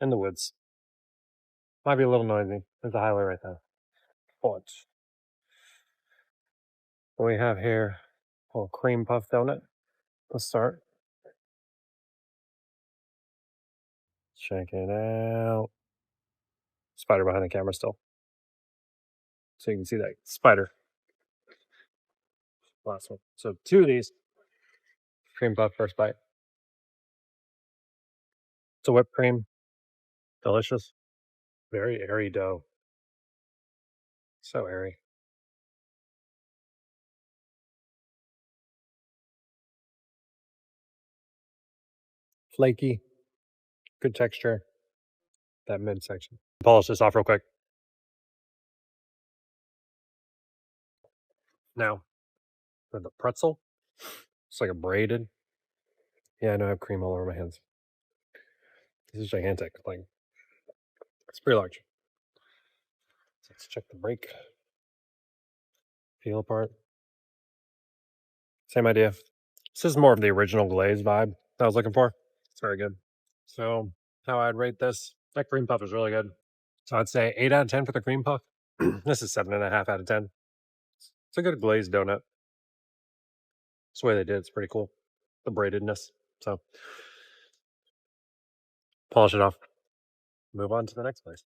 in the woods. Might be a little noisy. There's a highway right there. But what we have here, a little cream puff donut. Let's start. Check it out. Spider behind the camera still. So you can see that spider. Last one. So 2 of these. Cream puff first bite. It's a whipped cream. Delicious. Very airy dough. So airy. Flaky. Good texture. That midsection. Polish this off real quick. Now, for the pretzel, it's like a braided. Yeah, I know I have cream all over my hands. This is gigantic. Like, it's pretty large. So let's check the break. Peel apart. Same idea. This is more of the original glaze vibe that I was looking for. It's very good. So, how I'd rate this, that cream puff is really good. So I'd say 8 out of 10 for the cream puff. This is 7.5 out of 10. It's a good glazed donut. It's the way they did it's pretty cool. The braidedness. So, polish it off. Move on to the next place.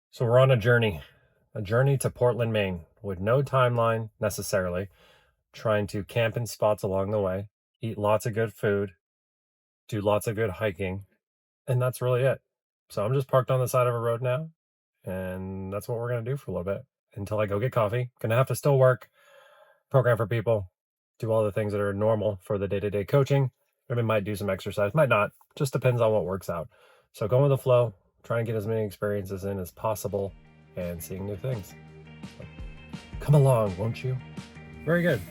So we're on a journey to Portland, Maine, with no timeline necessarily, trying to camp in spots along the way, eat lots of good food, do lots of good hiking, and that's really it. So I'm just parked on the side of a road now, and that's what we're going to do for a little bit until I go get coffee. Going to have to still work, program for people, do all the things that are normal for the day-to-day coaching. Maybe might do some exercise, might not, just depends on what works out. So going with the flow, trying to get as many experiences in as possible and seeing new things. So, come along, won't you? Very good.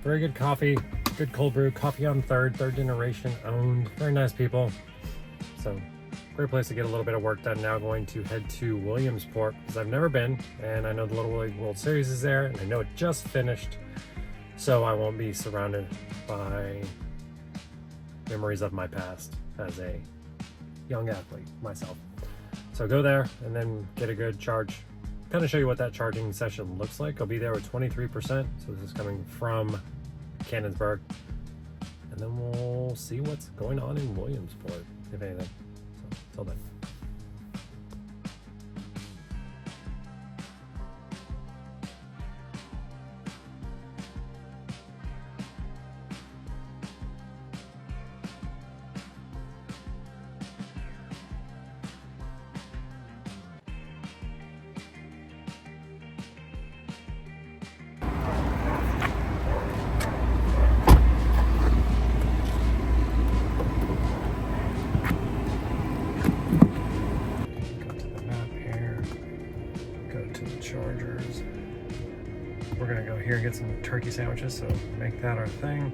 Very good coffee, good cold brew, coffee on third generation owned. Very nice people. So great place to get a little bit of work done. Now going to head to Williamsport because I've never been, and I know the Little League World Series is there, and I know it just finished, so I won't be surrounded by memories of my past as a young athlete myself. So go there and then get a good charge. Kind of show you what that charging session looks like. I'll be there with 23%. So this is coming from Cannonsburg. And then we'll see what's going on in Williamsport, if anything. So until then. Chargers. We're gonna go here and get some turkey sandwiches, so make that our thing.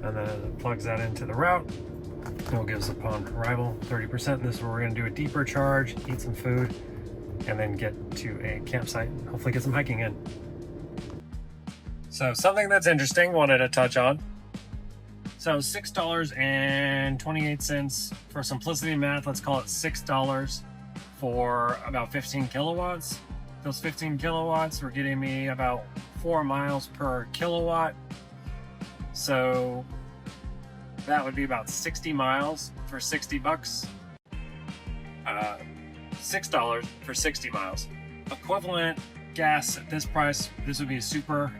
And then it plugs that into the route. It'll give us upon arrival 30%. This is where we're gonna do a deeper charge, eat some food, and then get to a campsite and hopefully get some hiking in. So something that's interesting, wanted to touch on. So $6.28 for simplicity math, let's call it $6 for about 15 kilowatts. Those 15 kilowatts were getting me about 4 miles per kilowatt. So that would be about 60 miles for 60 bucks. $6 for 60 miles. Equivalent gas at this price, this would be super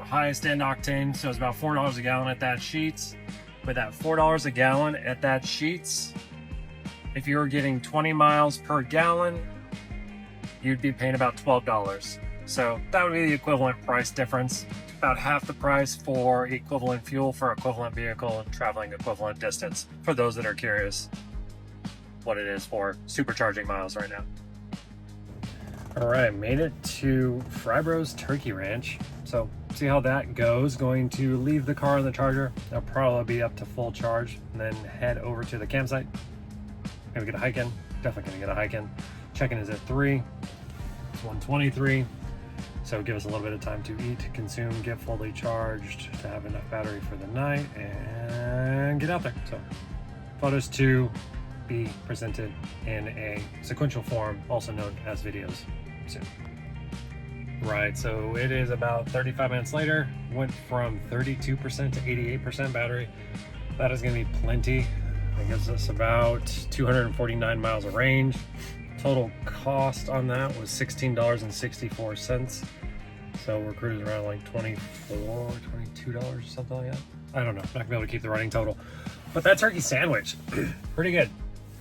highest end octane, so it's about $4 a gallon at that Sheetz. With that $4 a gallon at that Sheetz, if you were getting 20 miles per gallon, you'd be paying about $12. So that would be the equivalent price difference. About half the price for equivalent fuel for equivalent vehicle and traveling equivalent distance, for those that are curious what it is for supercharging miles right now. All right, made it to Frybros Turkey Ranch. So see how that goes. Going to leave the car on the charger. I'll probably be up to full charge and then head over to the campsite. Gonna get a hike in. Definitely gonna get a hike in. Check-in is at 3. It's 1:23. So give us a little bit of time to eat, consume, get fully charged, to have enough battery for the night, and get out there. So photos to be presented in a sequential form, also known as videos soon. Right, so it is about 35 minutes later, went from 32% to 88% battery. That is gonna be plenty. That gives us about 249 miles of range. Total cost on that was $16.64. So we're cruising around like $24, $22, something like that. I don't know, not gonna be able to keep the running total. But that turkey sandwich, pretty good.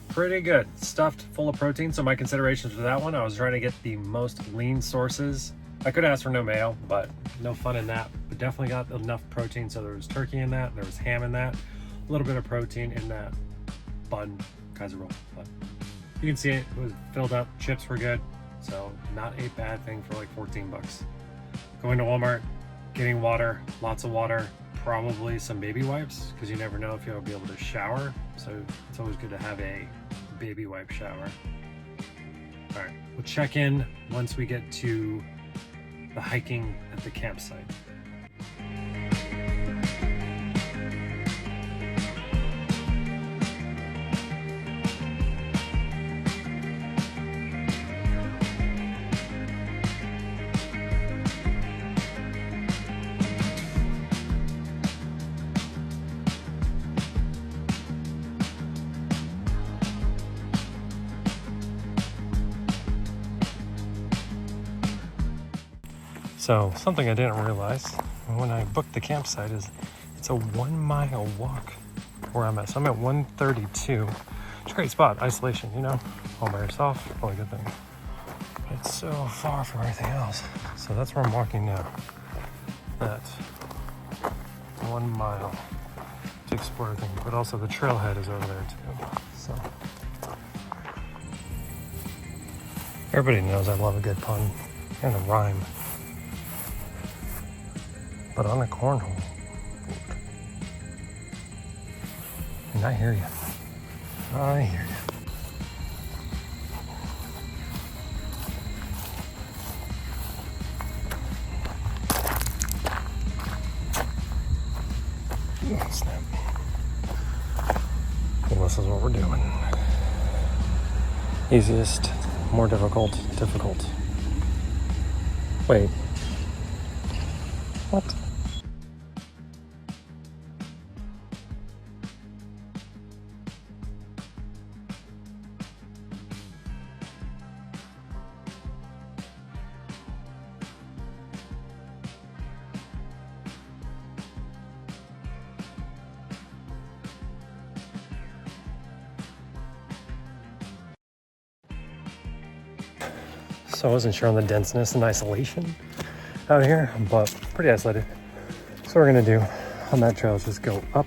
Pretty good. Stuffed full of protein. So my considerations for that one, I was trying to get the most lean sources. I could ask for no mayo, but no fun in that. But definitely got enough protein. So there was turkey in that, there was ham in that, a little bit of protein in that bun casserole. But you can see it was filled up. Chips were good. So not a bad thing for like 14 bucks. Going to Walmart, getting water, lots of water, probably some baby wipes, because you never know if you'll be able to shower. So it's always good to have a baby wipe shower. All right, we'll check in once we get to the hiking at the campsite. So something I didn't realize when I booked the campsite is it's a 1 mile walk where I'm at. So I'm at 132. It's a great spot, isolation, you know, all by yourself, probably a good thing. But it's so far from everything else. So that's where I'm walking now. That's 1 mile to explore everything. But also the trailhead is over there too. So everybody knows I love a good pun and a rhyme. But on a cornhole. And I hear you. I hear you. Oh, snap. Well, this is what we're doing. Easiest, more difficult, difficult. Wait. What? So I wasn't sure on the denseness and isolation out here, but pretty isolated. So what we're gonna do on that trail is just go up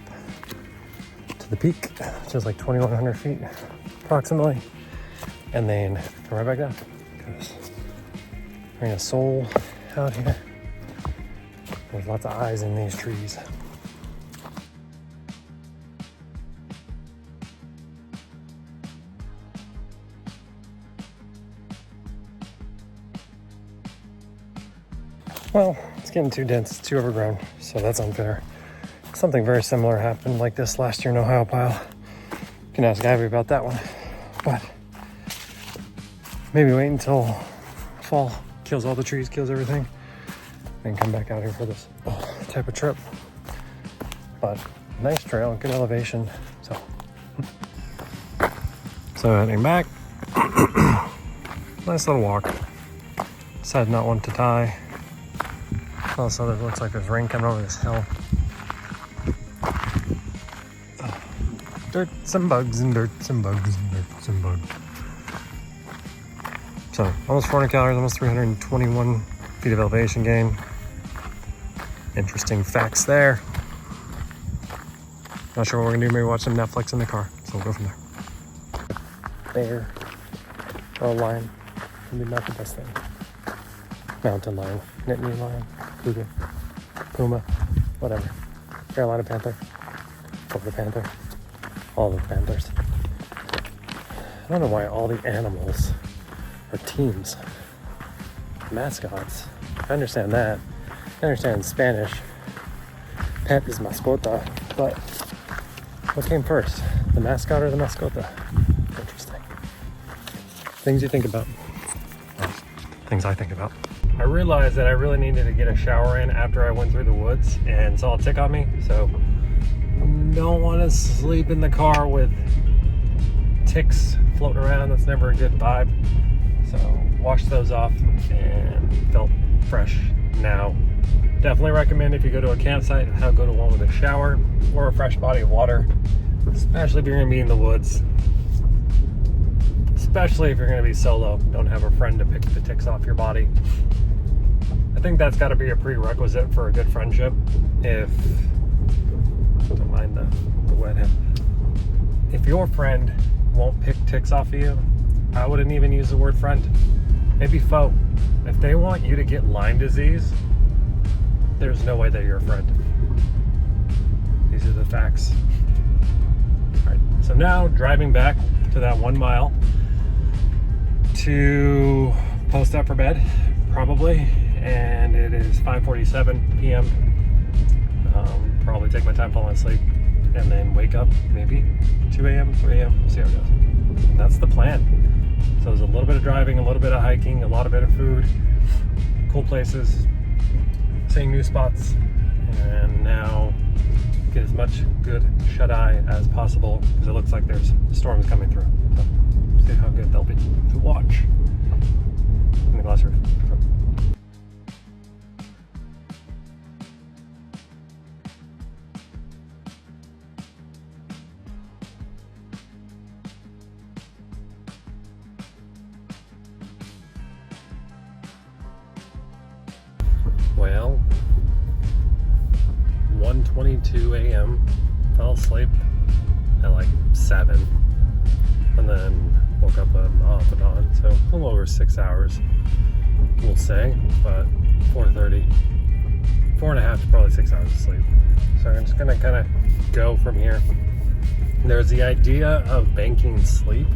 to the peak, which is like 2,100 feet approximately, and then come right back down. Because there ain't a soul out here. There's lots of eyes in these trees. Well, it's getting too dense, it's too overgrown, so that's unfair. Something very similar happened like this last year in Ohio Pile. You can ask Ivy about that one. But maybe wait until fall kills all the trees, kills everything, and come back out here for this type of trip. But nice trail, good elevation. So heading back. Nice little walk. Decided not one to tie. Also, it looks like there's rain coming over this hill. Dirt, some bugs, and dirt, some bugs, and dirt, some bugs. So, almost 400 calories, almost 321 feet of elevation gain. Interesting facts there. Not sure what we're gonna do, maybe watch some Netflix in the car. So we'll go from there. Bear, or a lion. Maybe not the best thing. Mountain lion, Nittany lion, cougar, puma, whatever. Carolina panther, Florida panther, all the panthers. I don't know why all the animals are teams, mascots. I understand that. I understand Spanish. Pet is mascota, but what came first? The mascot or the mascota? Interesting. Things you think about. Well, things I think about. I realized that I really needed to get a shower in after I went through the woods and saw a tick on me, so don't want to sleep in the car with ticks floating around. That's never a good vibe. So washed those off and felt fresh now. Definitely recommend if you go to a campsite, go to one with a shower or a fresh body of water, especially if you're going to be in the woods. Especially if you're going to be solo, don't have a friend to pick the ticks off your body. I think that's got to be a prerequisite for a good friendship. Don't mind the wet hip. If your friend won't pick ticks off of you, I wouldn't even use the word friend. Maybe foe. If they want you to get Lyme disease, there's no way that you're a friend. These are the facts. All right, so now driving back to that 1 mile to post up for bed, probably, and it is 5:47 p.m. Probably take my time falling asleep and then wake up maybe 2 a.m., 3 a.m., see how it goes. And that's the plan. So there's a little bit of driving, a little bit of hiking, a lot of bit of food, cool places, seeing new spots, and now get as much good shut-eye as possible because it looks like there's storms coming through. So see how good they'll be to watch in the glass roof. Well, 1:22 a.m. Fell asleep at like 7, and then woke up off and on, so a little over 6 hours, we'll say, but 4:30, 4.5 to probably 6 hours of sleep. So I'm just gonna kind of go from here. There's the idea of banking sleep.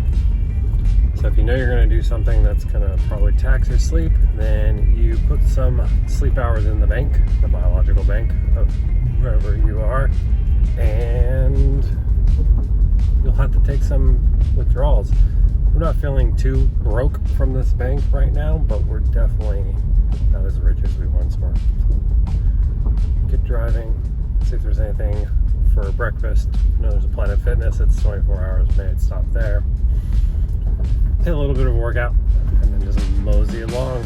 So if you know you're going to do something that's going to probably tax your sleep, then you put some sleep hours in the bank, the biological bank of wherever you are, and you'll have to take some withdrawals. I'm not feeling too broke from this bank right now, but we're definitely not as rich as we once were. Get driving, see if there's anything for breakfast. I know there's a Planet Fitness, it's 24 hours, maybe stop there. Hit a little bit of a workout and then just mosey along.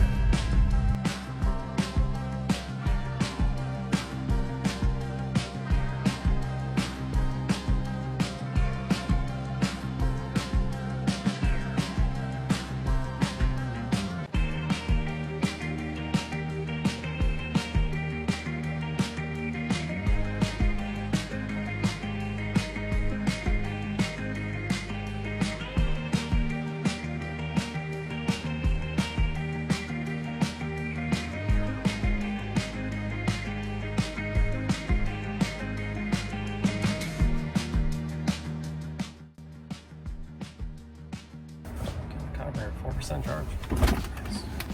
There, 4% charge.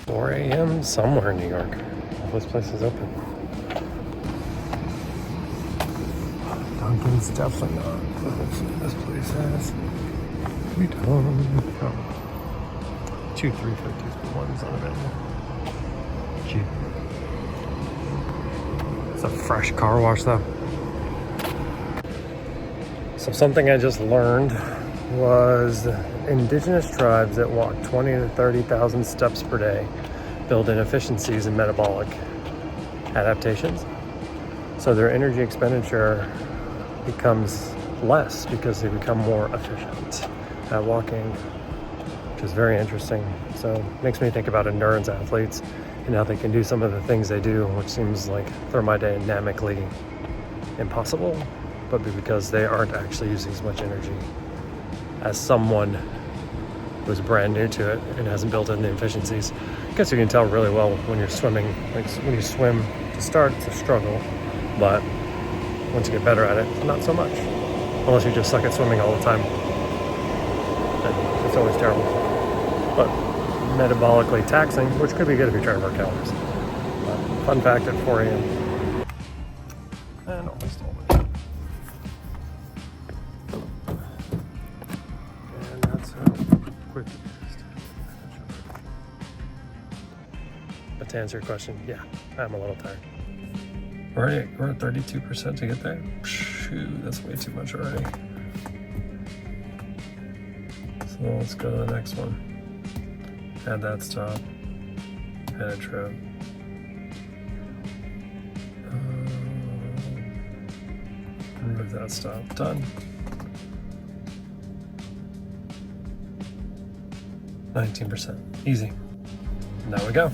4 a.m. somewhere in New York. This place is open. Dunkin's definitely not. Hopefully this place has. We don't. Oh. 2 350s, but one's unavailable. Cheap. It's a fresh car wash though. So something I just learned was indigenous tribes that walk 20 to 30,000 steps per day build in efficiencies and metabolic adaptations. So their energy expenditure becomes less because they become more efficient at walking, which is very interesting. So it makes me think about endurance athletes and how they can do some of the things they do, which seems like thermodynamically impossible, but because they aren't actually using as much energy as someone who's brand new to it and hasn't built in the efficiencies. I guess you can tell really well when you're swimming. Like when you swim to start, it's a struggle, but once you get better at it, not so much. Unless you just suck at swimming all the time. And it's always terrible. But metabolically taxing, which could be good if you're trying to burn calories. Fun fact at 4 a.m. And almost all the time. And that's how quick it is. But to answer your question, yeah, I'm a little tired. Already, we're at 32% to get there. Shoot, that's way too much already. So let's go to the next one. Add that stop. Add a trip. Remove that stop. Done. 19%. Easy. Now we go.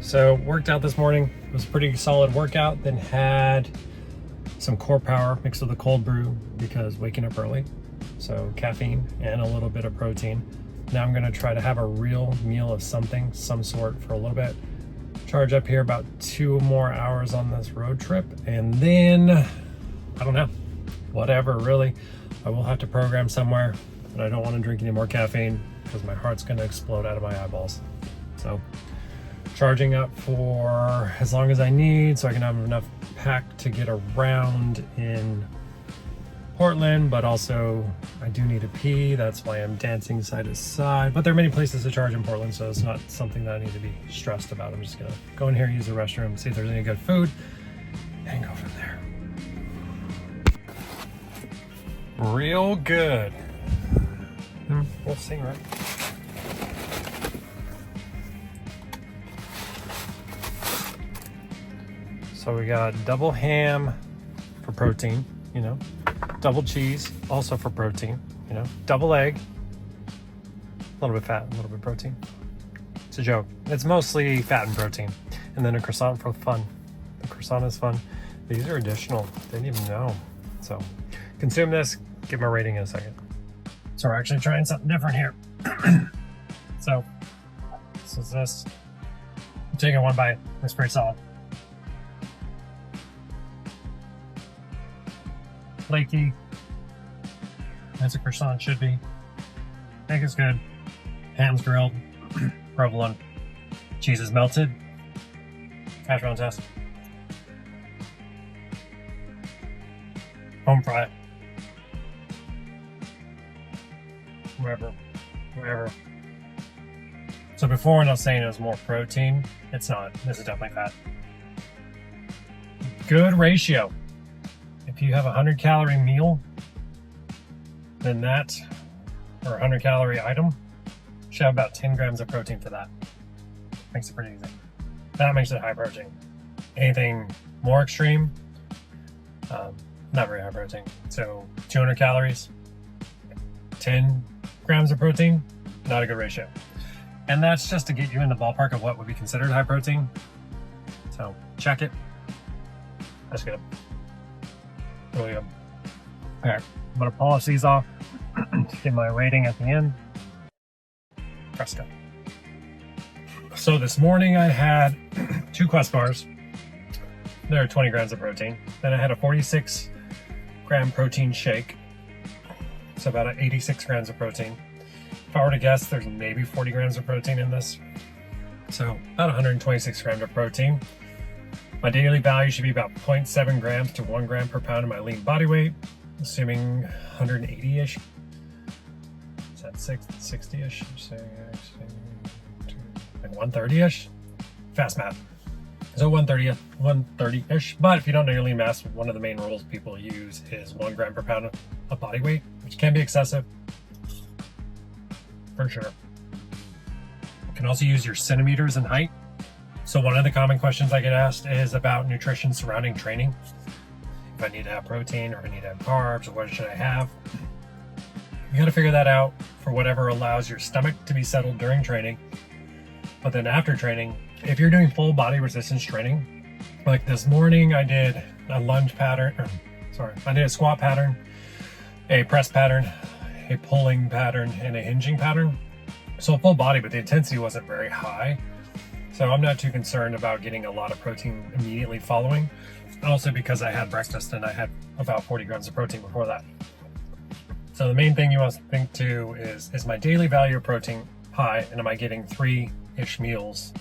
So worked out this morning. It was a pretty solid workout. Then had some core power mixed with a cold brew because waking up early. So caffeine and a little bit of protein. Now I'm gonna try to have a real meal of something, some sort for a little bit. Charge up here about 2 more hours on this road trip. And then, I don't know, whatever really. I will have to program somewhere, but I don't wanna drink any more caffeine because my heart's gonna explode out of my eyeballs. So charging up for as long as I need so I can have enough pack to get around in Portland, but also I do need to pee. That's why I'm dancing side to side. But there are many places to charge in Portland, so it's not something that I need to be stressed about. I'm just gonna go in here, use the restroom, see if there's any good food, and go from there. Real good. We'll see, right? So we got double ham for protein, you know, double cheese also for protein, you know, double egg, a little bit fat, a little bit protein. It's a joke. It's mostly fat and protein. And then a croissant for fun. The croissant is fun. These are additional. Didn't even know. So consume this, give them a rating in a second. So we're actually trying something different here. So this is this. I'm taking one bite. It's pretty solid. Flaky, as a croissant should be. Egg is good. Ham's grilled. Provolone. Cheese is melted. Hash brown test. Home fry. Wherever. So before when I was saying it was more protein, it's not. This is definitely fat. Good ratio. if you have a 100-calorie meal, then that, or a 100-calorie item, should have about 10 grams of protein for that. Makes it pretty easy. That makes it high protein. Anything more extreme, not very high protein. So 200 calories, 10 grams of protein, not a good ratio. And that's just to get you in the ballpark of what would be considered high protein. So check it. That's good. Really good. All right, I'm gonna polish these off, get my rating at the end. Press go. So this morning I had 2 Quest bars. They're 20 grams of protein. Then I had a 46 gram protein shake. So about 86 grams of protein. If I were to guess, there's maybe 40 grams of protein in this. So about 126 grams of protein. My daily value should be about 0.7 grams to 1 gram per pound of my lean body weight, assuming 180-ish. Is that 60-ish? Like 130-ish? Fast math. So 130-ish. But if you don't know your lean mass, one of the main rules people use is 1 gram per pound of body weight, which can be excessive. For sure. You can also use your centimeters and height. So one of the common questions I get asked is about nutrition surrounding training. If I need to have protein, or if I need to have carbs, or what should I have? You got to figure that out for whatever allows your stomach to be settled during training. But then after training, if you're doing full body resistance training, like this morning I did a lunge pattern, I did a squat pattern, a press pattern, a pulling pattern, and a hinging pattern. So full body, but the intensity wasn't very high. So I'm not too concerned about getting a lot of protein immediately following. Also because I had breakfast and I had about 40 grams of protein before that. So the main thing you want to think too is my daily value of protein high, and am I getting 3-ish meals,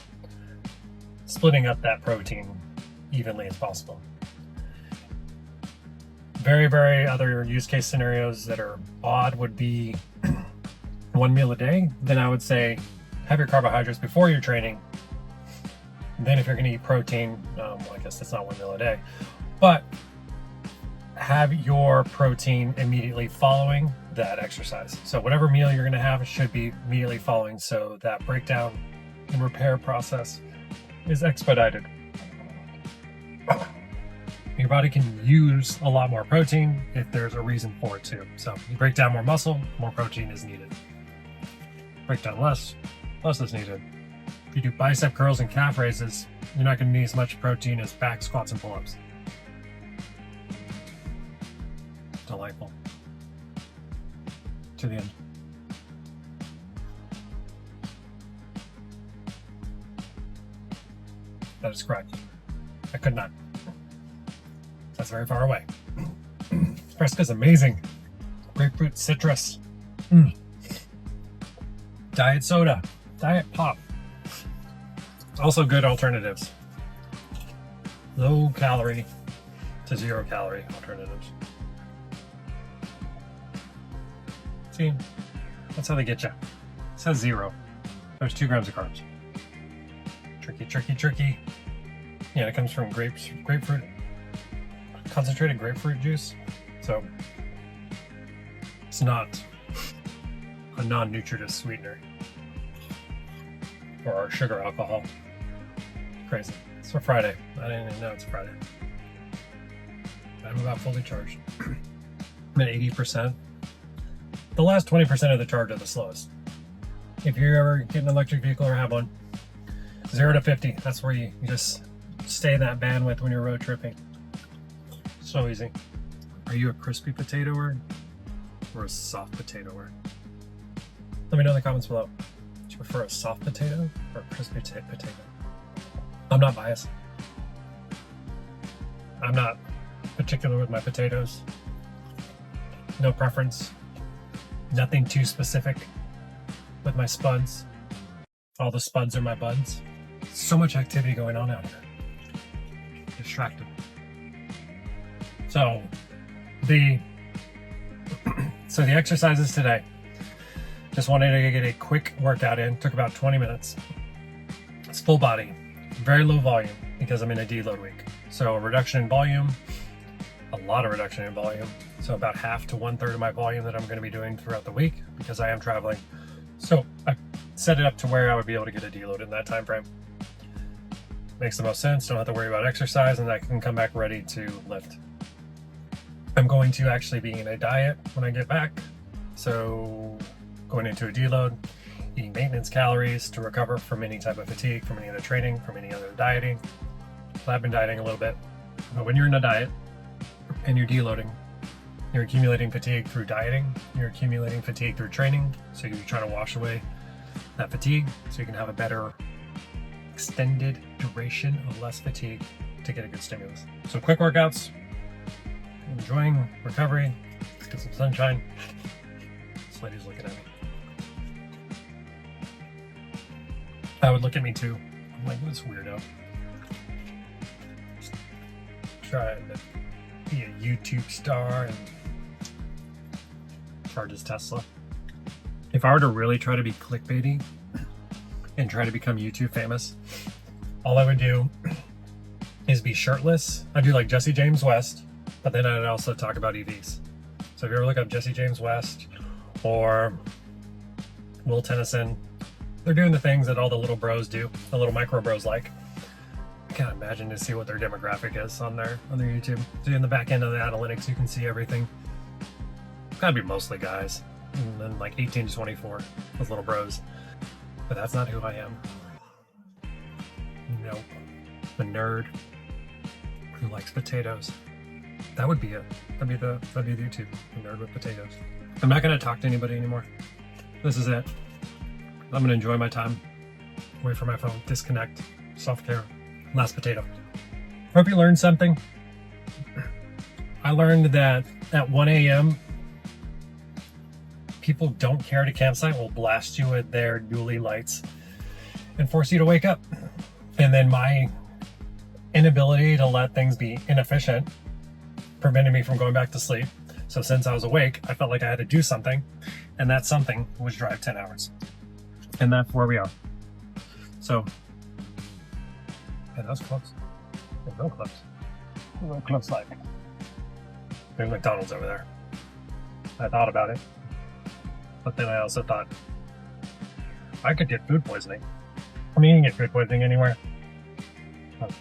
splitting up that protein evenly as possible. Very, very other use case scenarios that are odd would be 1 meal a day. Then I would say have your carbohydrates before your training. And then if you're going to eat protein, well, I guess that's not 1 meal a day, but have your protein immediately following that exercise. So whatever meal you're going to have should be immediately following, so that breakdown and repair process is expedited. Your body can use a lot more protein if there's a reason for it to. So you break down more muscle, more protein is needed. Break down less is needed. If you do bicep curls and calf raises, you're not going to need as much protein as back squats and pull-ups. Delightful. To the end. That is correct. I could not. That's very far away. Fresca's amazing. Grapefruit citrus. Diet soda. Diet pop. Also good alternatives. Low calorie to 0 calorie alternatives. See, that's how they get you. It says 0. There's 2 grams of carbs. Tricky. Yeah, it comes from grapefruit, concentrated grapefruit juice. So it's not a non-nutritive sweetener or sugar alcohol. Crazy. It's for Friday. I didn't even know it's Friday. I'm about fully charged. I'm at 80%. The last 20% of the charge are the slowest. If you ever get an electric vehicle or have one, 0 to 50, that's where you just stay in that bandwidth when you're road tripping. So easy. Are you a crispy potatoer or a soft potatoer? Let me know in the comments below. Do you prefer a soft potato or a crispy potato? I'm not biased. I'm not particular with my potatoes. No preference. Nothing too specific with my spuds. All the spuds are my buds. So much activity going on out here. Distracted. So the exercises today, just wanted to get a quick workout in. Took about 20 minutes. It's full body, very low volume because I'm in a deload week. So a reduction in volume, a lot of reduction in volume. So about half to 1/3 of my volume that I'm going to be doing throughout the week because I am traveling. So I set it up to where I would be able to get a deload in that time frame. Makes the most sense. Don't have to worry about exercise, and I can come back ready to lift. I'm going to actually be in a diet when I get back. So going into a deload, eating maintenance calories to recover from any type of fatigue, from any other training, from any other dieting. So I've been dieting a little bit. But when you're in a diet and you're deloading, you're accumulating fatigue through dieting, you're accumulating fatigue through training. So you're trying to wash away that fatigue so you can have a better extended duration of less fatigue to get a good stimulus. So quick workouts, enjoying recovery, let's get some sunshine. This lady's looking at me. I would look at me too. I'm like, this weirdo. Just trying to be a YouTube star and charges Tesla. If I were to really try to be clickbaity and try to become YouTube famous, all I would do is be shirtless. I'd do like Jesse James West, but then I'd also talk about EVs. So if you ever look up Jesse James West or Will Tennyson, they're doing the things that all the little bros do, the little micro bros like. I can't imagine to see what their demographic is on their YouTube. So in the back end of the analytics, you can see everything. Gotta be mostly guys, and then like 18 to 24, those little bros. But that's not who I am. Nope. I'm a nerd who likes potatoes. That would be it. That'd be the YouTube. A nerd with potatoes. I'm not gonna talk to anybody anymore. This is it. I'm gonna enjoy my time away from my phone, disconnect, self-care. Last potato. Hope you learned something. I learned that at 1 a.m., people don't care at a campsite will blast you with their dually lights and force you to wake up. And then my inability to let things be inefficient prevented me from going back to sleep. So since I was awake, I felt like I had to do something, and that something was drive 10 hours. And that's where we are. So, yeah, that was close. There's no close. No close like. There's McDonald's over there. I thought about it. But then I also thought, I could get food poisoning. I mean, you can get food poisoning anywhere. But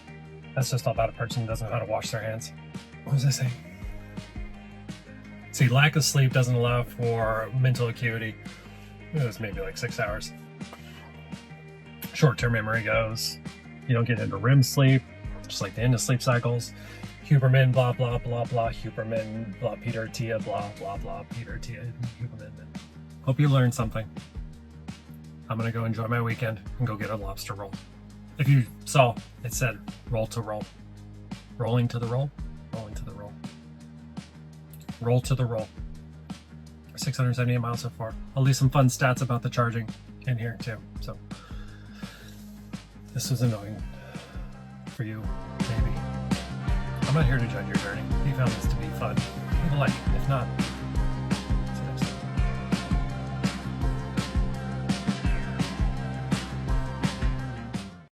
that's just all about a person who doesn't know how to wash their hands. What was I saying? See, lack of sleep doesn't allow for mental acuity. It was maybe like 6 hours. Short-term memory goes. You don't get into REM sleep, just like the end of sleep cycles. Huberman, blah, blah, blah, blah. Huberman, blah, Peter, Tia, blah, blah, blah. Peter, Tia, Huberman. Hope you learned something. I'm gonna go enjoy my weekend and go get a lobster roll. If you saw, it said roll to roll. Rolling to the roll, rolling to the roll. Roll to the roll. 678 miles so far. I'll leave some fun stats about the charging in here too. So this was annoying for you, maybe. I'm not here to judge your journey. If you found this to be fun, leave a like. If not,